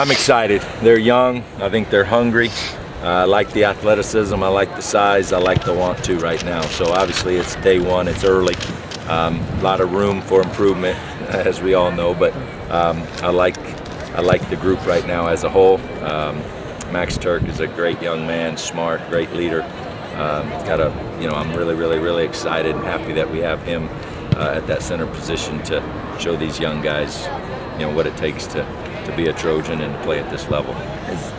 I'm excited. They're young. I think they're hungry. I like the athleticism. I like the size. I like the want to right now. So obviously it's day one. It's early. A lot of room for improvement, as we all know. But I like the group right now as a whole. Max Turk is a great young man, smart, great leader. I'm really excited and happy that we have him at that center position to show these young guys, what it takes to be a Trojan and play at this level.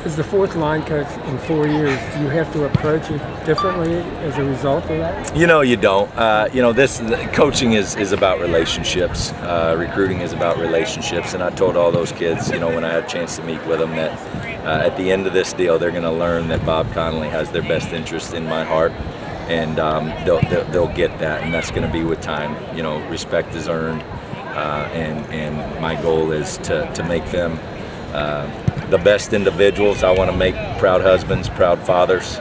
As the fourth line coach in 4 years, do you have to approach it differently as a result of that? You don't. Coaching is about relationships. Recruiting is about relationships, and I told all those kids, when I had a chance to meet with them, that at the end of this deal, they're going to learn that Bob Connelly has their best interest in my heart, and they'll get that, and that's going to be with time. Respect is earned. And my goal is to make them the best individuals. I want to make proud husbands, proud fathers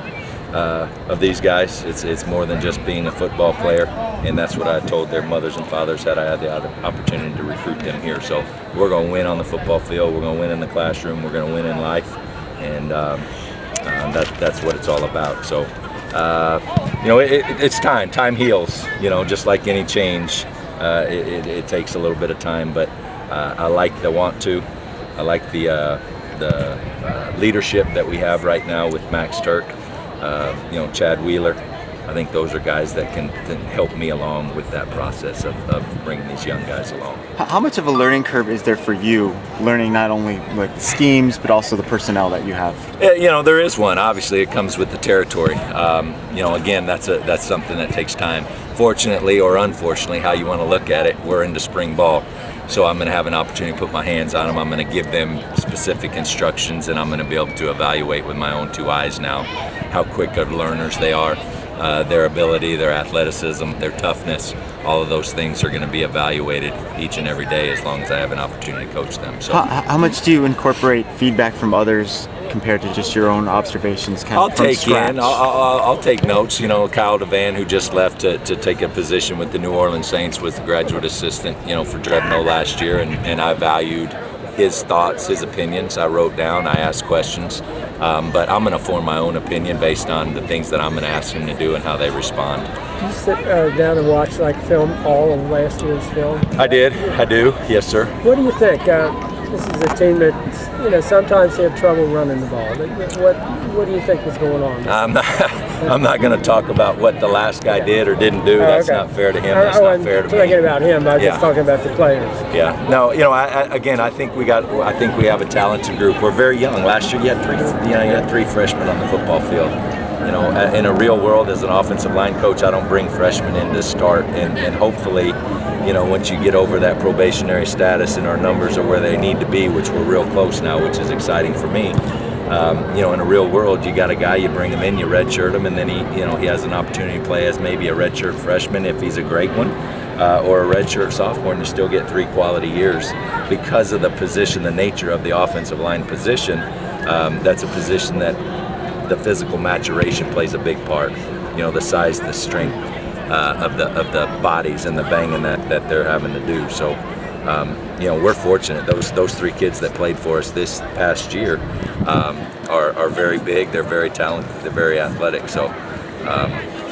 of these guys. It's more than just being a football player, and that's what I told their mothers and fathers had I had the opportunity to recruit them here. So we're going to win on the football field. We're going to win in the classroom. We're going to win in life, and that's what it's all about. So it's time. Time heals. Just like any change. It takes a little bit of time, but I like the want to. I like the leadership that we have right now with Max Turk, Chad Wheeler. I think those are guys that can help me along with that process of bringing these young guys along. How much of a learning curve is there for you, learning not only like the schemes but also the personnel that you have? There is one. Obviously, it comes with the territory. Again, that's something that takes time. Fortunately or unfortunately, how you want to look at it, we're into spring ball. So I'm going to have an opportunity to put my hands on them. I'm going to give them specific instructions, and I'm going to be able to evaluate with my own 2 eyes now how quick of learners they are, their ability, their athleticism, their toughness. All of those things are going to be evaluated each and every day as long as I have an opportunity to coach them. So, how much do you incorporate feedback from others compared to just your own observations? I'll take notes. Kyle DeVan, who just left to take a position with the New Orleans Saints, was the graduate assistant, for Drebno last year, and I valued his thoughts, his opinions. I wrote down, I asked questions, but I'm going to form my own opinion based on the things that I'm going to ask him to do and how they respond. Did you sit down and watch film, all of last year's film? I did. I do. Yes, sir. What do you think? This is a team that sometimes they have trouble running the ball. What do you think was going on? I'm not going to talk about what the last guy did or didn't do. That's not fair to him. That's not fair to me. I'm thinking about him. I'm just talking about the players. Yeah. No. I think we have a talented group. We're very young. Last year you had three freshmen on the football field. In a real world, as an offensive line coach, I don't bring freshmen in to start, and hopefully, once you get over that probationary status and our numbers are where they need to be, which we're real close now, which is exciting for me. In a real world, you got a guy, you bring him in, you redshirt him, and then he has an opportunity to play as maybe a redshirt freshman if he's a great one, or a redshirt sophomore, and you still get 3 quality years because of the position, the nature of the offensive line position. That's a position that the physical maturation plays a big part. The size, the strength of the bodies and the banging that they're having to do. So, we're fortunate. Those 3 kids that played for us this past year are very big. They're very talented. They're very athletic. So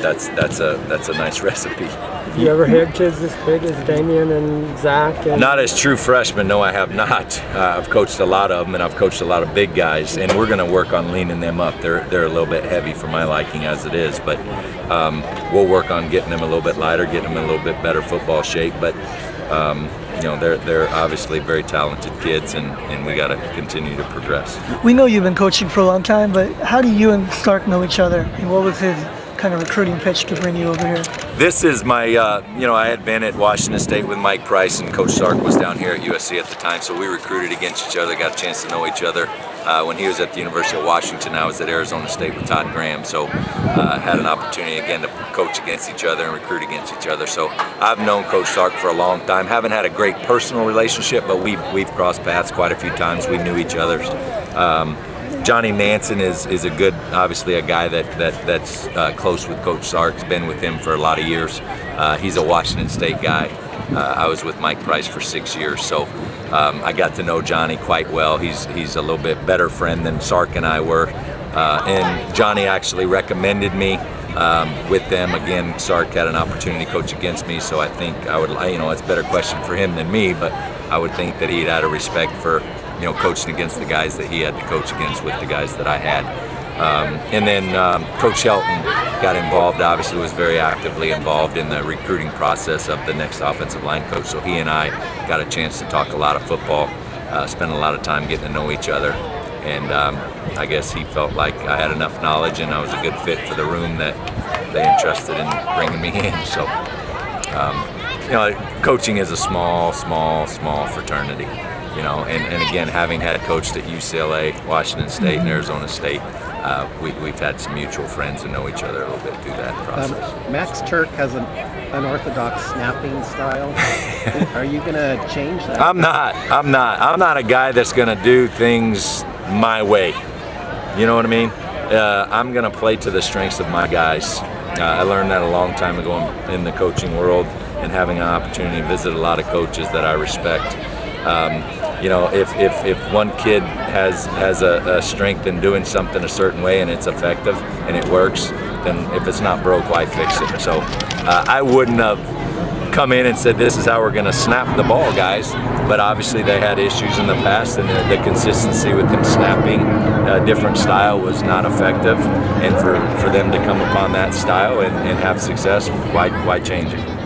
that's a nice recipe. Have you ever had kids this big as Damian and Zach? Not as true freshmen, no, I have not. I've coached a lot of them, and I've coached a lot of big guys, and we're going to work on leaning them up. They're a little bit heavy for my liking as it is, but we'll work on getting them a little bit lighter, getting them in a little bit better football shape. But they're obviously very talented kids, and we got to continue to progress. We know you've been coaching for a long time, but how do you and Stark know each other, and what was his kind of recruiting pitch to bring you over here? This is my, I had been at Washington State with Mike Price, and Coach Stark was down here at USC at the time, so we recruited against each other, got a chance to know each other. When he was at the University of Washington, I was at Arizona State with Todd Graham, so had an opportunity again to coach against each other and recruit against each other. So I've known Coach Stark for a long time. Haven't had a great personal relationship, but we've crossed paths quite a few times. We knew each other. Johnny Nansen is a good, obviously a guy that's close with Coach Sark. Been with him for a lot of years. He's a Washington State guy. I was with Mike Price for 6 years, so I got to know Johnny quite well. He's a little bit better friend than Sark and I were, and Johnny actually recommended me with them. Again, Sark had an opportunity to coach against me, so I think I would, it's a better question for him than me, but I would think that he'd had a respect for, coaching against the guys that he had to coach against with the guys that I had. And then Coach Shelton got involved, obviously was very actively involved in the recruiting process of the next offensive line coach. So he and I got a chance to talk a lot of football, spend a lot of time getting to know each other. And I guess he felt like I had enough knowledge and I was a good fit for the room that they entrusted in bringing me in. So, coaching is a small fraternity. And again, having had coached at UCLA, Washington State, and Arizona State, we've had some mutual friends and know each other a little bit through that process. Max Turk has an unorthodox snapping style. Are you going to change that? I'm not a guy that's going to do things my way. You know what I mean? I'm going to play to the strengths of my guys. I learned that a long time ago in the coaching world, and having an opportunity to visit a lot of coaches that I respect. If one kid has a strength in doing something a certain way and it's effective and it works, then if it's not broke, why fix it? So I wouldn't have come in and said, this is how we're going to snap the ball, guys. But obviously they had issues in the past, and the consistency with them snapping a different style was not effective. And for them to come upon that style and have success, why change it?